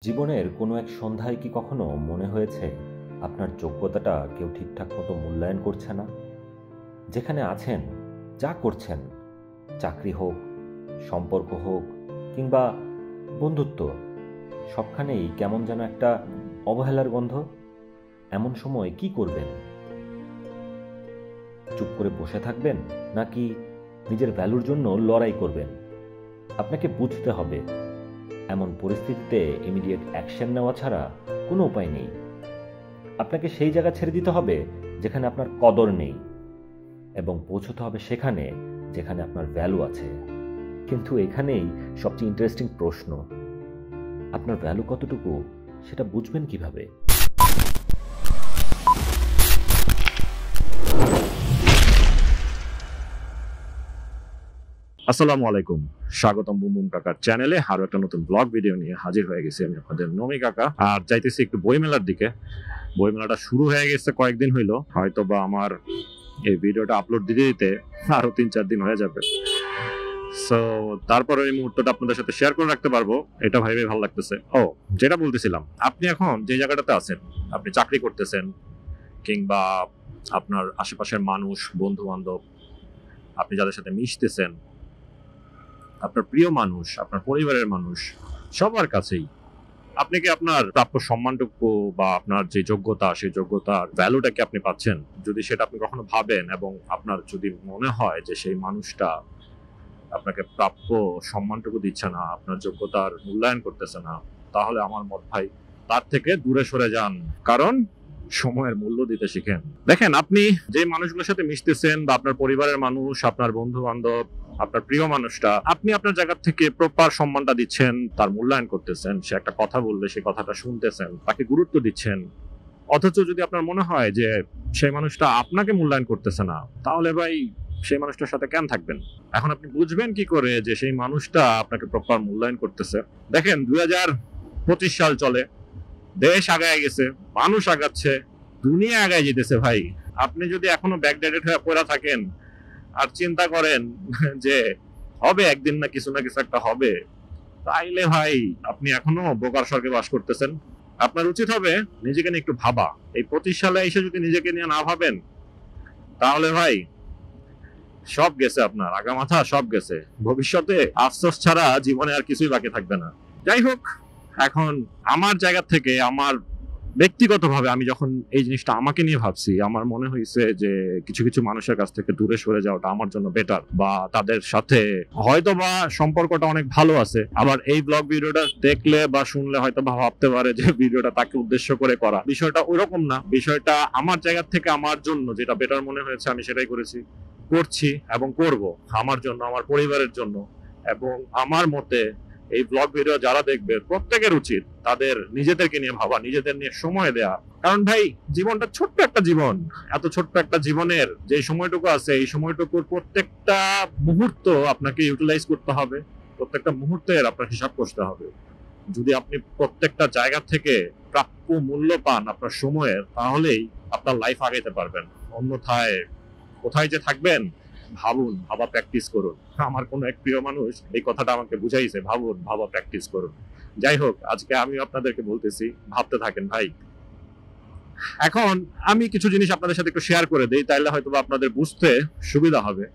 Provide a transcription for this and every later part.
জীবনের কোনো এক সন্ধ্যায় কি কখনো মনে হয়েছে আপনার যোগ্যতাটা কেউ ঠিকঠাক মতো মূল্যায়ন করছে না? যেখানে আছেন, যা করছেন, চাকরি হোক, সম্পর্ক হোক কিংবা বন্ধুত্ব, সবখানেই কেমন যেন একটা অবহেলার গন্ধ। এমন সময় কি করবেন? চুপ করে বসে থাকবেন, নাকি নিজের ভ্যালুর জন্য লড়াই করবেন? আপনাকে বুঝতে হবে, এমন পরিস্থিতিতে ইমিডিয়েট অ্যাকশন নেওয়া ছাড়া কোনো উপায় নেই। আপনাকে সেই জায়গা ছেড়ে দিতে হবে যেখানে আপনার কদর নেই, এবং পৌঁছতে হবে সেখানে যেখানে আপনার ভ্যালু আছে। কিন্তু এখানেই সবচেয়ে ইন্টারেস্টিং প্রশ্ন, আপনার ভ্যালু কতটুকু সেটা বুঝবেন কিভাবে? আসসালামু আলাইকুম, স্বাগতম বুম বুম কাকার চ্যানেলে। আরো একটা নতুন ব্লগ ভিডিও নিয়ে হাজির হয়ে গেছি আমি, আপনাদের নমি কাকা। আর যাইতেছি একটু বইমেলার দিকে। বইমেলাটা শুরু হয়ে গেছে কয়েকদিন হইলো, হয়তো বা আমার এই ভিডিওটা আপলোড দিতে দিতে আরো 3-4 দিন হয়ে যাবে। সো তারপরে এই মুহূর্তটা আপনাদের সাথে শেয়ার করে রাখতে পারবো, এটা ভেবে ভালো লাগতেছে। যেটা বলতেছিলাম, আপনি এখন যে জায়গাটাতে আছেন, আপনি চাকরি করতেছেন কিংবা আপনার আশেপাশের মানুষ, বন্ধু বান্ধব, আপনি যাদের সাথে মিশতেছেন, আপনার প্রিয় মানুষ, আপনার পরিবারের মানুষ, সবার কাছেই আপনি কি আপনার প্রাপ্য সম্মানটুকু বা আপনার যে যোগ্যতা, সেই যোগ্যতার ভ্যালুটা কি আপনি পাচ্ছেন? যদি সেটা আপনি কখনো ভাবেন এবং আপনার যদি মনে হয় যে সেই মানুষটা আপনাকে প্রাপ্য সম্মানটুকু দিচ্ছে না, আপনার যোগ্যতার মূল্যায়ন করতেছে না, তাহলে আমার মত ভাই, তার থেকে দূরে সরে যান। কারণ সময়ের মূল্য দিতে শিখেন। দেখেন, আপনি যে মানুষগুলোর সাথে মিশতেছেন বা আপনার পরিবারের মানুষ, আপনার বন্ধু বান্ধব, আপনার প্রিয় মানুষটা, আপনি আপনার জায়গা থেকে প্রপার সম্মানটা দিচ্ছেন, তার মূল্যায়ন করতেছেন, সে একটা কথা বললে সেই কথাটা শুনতেছেন, তাকে গুরুত্ব দিচ্ছেন। অথচ যদি আপনার মনে হয় যে সেই মানুষটা আপনাকে মূল্যায়ন করতেছে না, তাহলে ভাই সেই মানুষটার সাথে কেন থাকবেন? এখন আপনি বুঝবেন কি করে যে সেই মানুষটা আপনাকে প্রপার মূল্যায়ন করতেছে? দেখেন, 2025 সাল চলে, দেশ আগায় গেছে, মানুষ আগাচ্ছে, দুনিয়া আগায় যেতেছে ভাই। আপনি যদি এখনো ব্যাকডেটেড হয়ে পড়ে থাকেন আর চিন্তা করেন যে হবে একদিন না কিছু একটা হবে, তাইলে ভাই আপনি এখনো বোকার স্বর্গে বাস করতেছেন। আপনার উচিত হবে নিজেকে নিয়ে একটু ভাবা। এই 25 সালে এসে যদি নিজেকে নিয়ে না ভাবেন, তাহলে ভাই সব গেছে, আপনার আগামাথা সব গেছে। ভবিষ্যতে আফসোস ছাড়া জীবনে আর কিছুই বাকি থাকবে না। যাই হোক, এখন আমার জায়গা থেকে, আমার ব্যক্তিগতভাবে আমি যখন এই জিনিসটা আমাকে নিয়ে ভাবছি, আমার মনে হয়েছে যে কিছু কিছু মানুষের কাছ থেকে দূরে সরে যাওয়াটা আমার জন্য বেটার, বা তাদের সাথে হয়তো বা সম্পর্কটা অনেক ভালো আছে। আবার এই ব্লগ ভিডিওটা দেখলে বা শুনলে হয়তো বা ভাবতে পারে যে ভিডিওটা তাকে উদ্দেশ্য করে করা। বিষয়টা ওইরকম না। বিষয়টা আমার জায়গা থেকে আমার জন্য যেটা বেটার মনে হয়েছে আমি সেটাই করেছি, করছি এবং করব, আমার জন্য, আমার পরিবারের জন্য। এবং আমার মতে এই ব্লগ ভিডিও যারা দেখবে, প্রত্যেকের উচিত তাদের নিজেদেরকে নিয়ে ভাবা, নিজেদের নিয়ে সময় দেয়া। কারণ ভাই, জীবনটা ছোট্ট একটা জীবন। এত ছোট্ট একটা জীবনের যে সময়টুকু আছে, এই সময়টুকুর প্রত্যেকটা মুহূর্ত আপনাকে ইউটিলাইজ করতে হবে, প্রত্যেকটা মুহূর্তের আপনার হিসাব করতে হবে। যদি আপনি প্রত্যেকটা জায়গা থেকে প্রাপ্য মূল্য পান আপনার সময়ের, তাহলেই আপনার লাইফ আগাইতে পারবেন। অন্যথায় কোথায় যে থাকবেন, ভাবুন, ভাবা প্র্যাকটিস করুন। আমার কোনো এক প্রিয় মানুষ এই কথাটা আমাকে বুঝাইছে, ভাবুন, ভাবা প্র্যাকটিস করুন। যাই হোক, আজকে আমি আপনাদেরকে বলতেছি, ভাবতে থাকেন ভাই। এখন আমি কিছু জিনিস আপনাদের সাথে একটু শেয়ার করে দেই, তাইলে হয়তো আপনাদের বুঝতে সুবিধা হবে।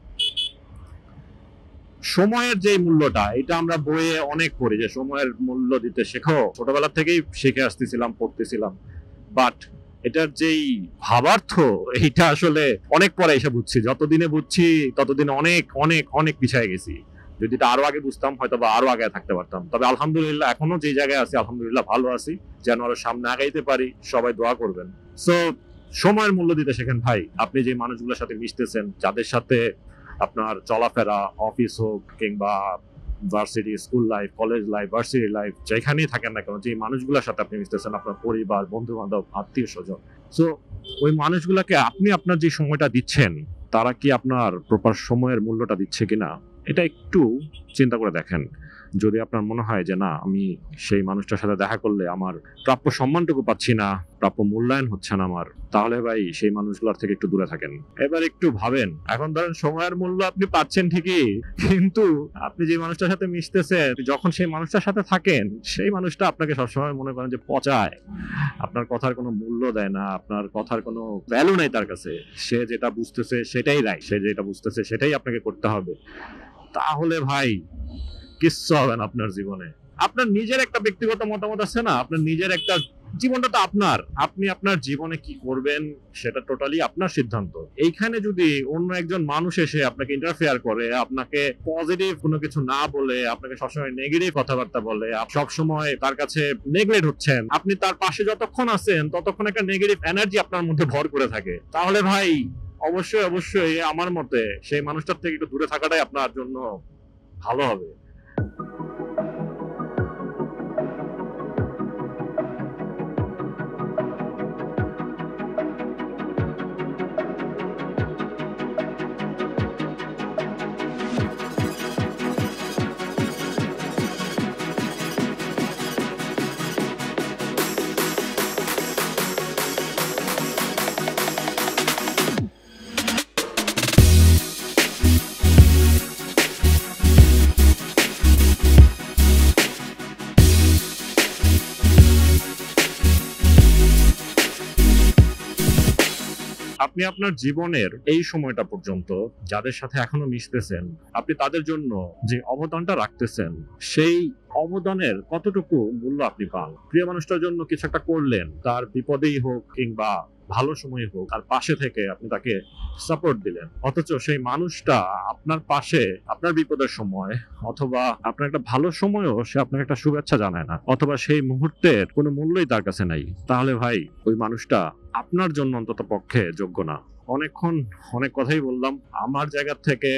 সময়ের যে মূল্যটা, এটা আমরা বইয়ে অনেক পড়ি যে সময়ের মূল্য দিতে শেখো, ছোটবেলা থেকেই শিখে আসতেছিলাম, পড়তেছিলাম। বাট এটার যেই ভাবার্থ, এইটা আসলে অনেক পরে এসে বুঝছি। যতদিনে বুঝছি ততদিনে অনেক অনেক অনেক পিছিয়ে গেছি। যদি এটা আরো আগে বুঝতাম, হয়তো বা আরো আগে থাকতে পারতাম। তবে আলহামদুলিল্লাহ, এখনো যে জায়গায় আছি, আলহামদুলিল্লাহ ভালো আছি। যেন আরো সামনে আগাইতে পারি, সবাই দোয়া করবেন। সো সময়ের মূল্য দিতে শেখেন ভাই। আপনি যে মানুষগুলোর সাথে মিশতেছেন, যাদের সাথে আপনার চলাফেরা, অফিস হোক কিংবা varsity, school life, college life, varsity life, যেখানেই থাকেন না কেন, যে মানুষগুলোর সাথে আপনি মিশতেছেন, আপনার পরিবার, বন্ধু বান্ধব, আত্মীয় স্বজন, সো ওই মানুষগুলোকে আপনি আপনার যে সময়টা দিচ্ছেন, তারা কি আপনার প্রপার সময়ের মূল্যটা দিচ্ছে কিনা, এটা একটু চিন্তা করে দেখেন। যদি আপনার মনে হয় যে না, আমি সেই মানুষটার সাথে দেখা করলে আমার প্রাপ্য সম্মানটুকু পাচ্ছি না, প্রাপ্য মূল্যায়ন হচ্ছে না আমার, তাহলে ভাই সেই মানুষগুলোর থেকে একটু দূরে থাকেন। এবার একটু ভাবেন, এখন ধরেন সময়ের মূল্য আপনি পাচ্ছেন ঠিকই, কিন্তু আপনি যে মানুষটার সাথে মিশতেছেন, যখন সেই মানুষটার সাথে থাকেন, সেই মানুষটা আপনাকে সবসময় মনে করেন যে পচায়, আপনার কথার কোনো মূল্য দেয় না, আপনার কথার কোনো ভ্যালু নেই তার কাছে। সে যেটা বুঝতেছে সেটাই রাইট, সে যেটা বুঝতেছে সেটাই আপনাকে করতে হবে। তাহলে ভাই কিচ্ছু হবে না আপনার জীবনে। আপনার নিজের একটা ব্যক্তিগত মতামত আছে না, আপনার নিজের একটা জীবনটা তো আপনার, আপনি আপনার জীবনে কি করবেন সেটা টোটালি আপনার সিদ্ধান্ত। এইখানে যদি অন্য একজন মানুষ এসে আপনাকে ইন্টারফেয়ার করে, আপনাকে পজিটিভ কোনো কিছু না বলে, আপনাকে সবসময় নেগেটিভ কথাবার্তা বলে, সবসময় তার কাছে নেগলেক্ট হচ্ছেন, আপনি তার পাশে যতক্ষণ আছেন ততক্ষণ একটা নেগেটিভ এনার্জি আপনার মধ্যে ভর করে থাকে, তাহলে ভাই অবশ্যই অবশ্যই আমার মতে সেই মানুষটার থেকে একটু দূরে থাকাটাই আপনার জন্য ভালো হবে। আপনি আপনার জীবনের এই সময়টা পর্যন্ত যাদের সাথে এখনো মিশতেছেন, আপনি তাদের জন্য যে অবদানটা রাখতেছেন, সেই অবদানের কতটুকু মূল্য আপনি পান? প্রিয় মানুষটার জন্য কিছু একটা করলেন, তার বিপদেই হোক কিংবা ভালো সময় হোক, তার পাশে থেকে আপনি তাকে সাপোর্ট দিলেন, অথচ সেই মানুষটা আপনার পাশে আপনার বিপদের সময় অথবা আপনার একটা ভালো সময়ও সে আপনাকে একটা শুভেচ্ছা জানায় না, অথবা সেই মুহূর্তের কোনো মূল্যই তার কাছে নাই, তাহলে ভাই ওই মানুষটা আপনার জন্য অন্তত পক্ষে যোগ্য না। অনেকক্ষণ অনেক কথাই বললাম। আমার জায়গা থেকে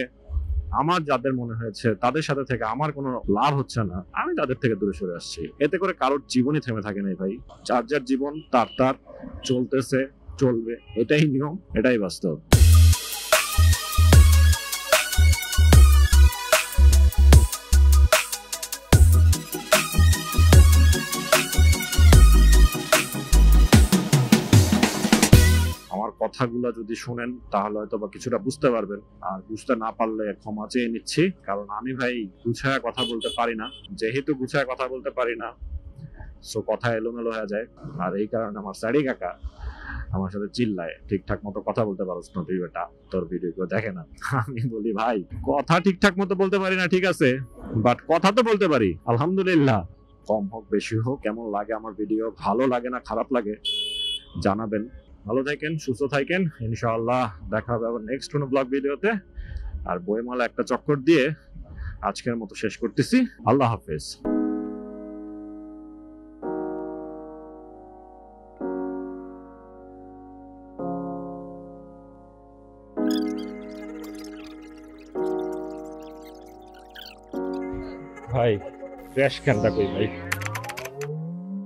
আমার যাদের মনে হয়েছে তাদের সাথে থেকে আমার কোনো লাভ হচ্ছে না, আমি তাদের থেকে দূরে সরে আসছি। এতে করে কারোর জীবনই থেমে থাকে নাই ভাই। যার যার জীবন তার তার চলতেছে, চলবে, এটাই নিয়ম, এটাই বাস্তব। আমার কথাগুলো যদি শুনেন তাহলে হয়তো বা কিছুটা বুঝতে পারবেন, আর বুঝতে না পারলে ক্ষমা চেয়ে নিচ্ছি, কারণ আমি ভাই গুছায়া কথা বলতে পারি না। যেহেতু গুছায়া কথা বলতে পারি না, সো কথা এলোমেলো হয়ে যায়, আর এই কারণে আমার সাড়ি কাকা আমার সাথে চিল্লায়, ঠিকঠাক মতো কথা বলতে পারছ না তুই বেটা, তোর ভিডিও কেউ দেখে না। আমি বলি ভাই কথা ঠিকঠাক মতো বলতে পারি না ঠিক আছে, বাট কথা তো বলতে পারি আলহামদুলিল্লাহ। কম হোক বেশি হোক, কেমন লাগে আমার ভিডিও, ভালো লাগে না খারাপ লাগে জানাবেন। ভালো থাকেন, সুস্থ থাকেন, ইনশাআল্লাহ দেখা হবে আবার নেক্সট কোনো ব্লগ ভিডিওতে। আর বইমালা একটা চক্কর দিয়ে আজকের মতো শেষ করতেছি। আল্লাহ হাফেজ। ভাই ফ্রেশ ক্যানটা কই ভাই?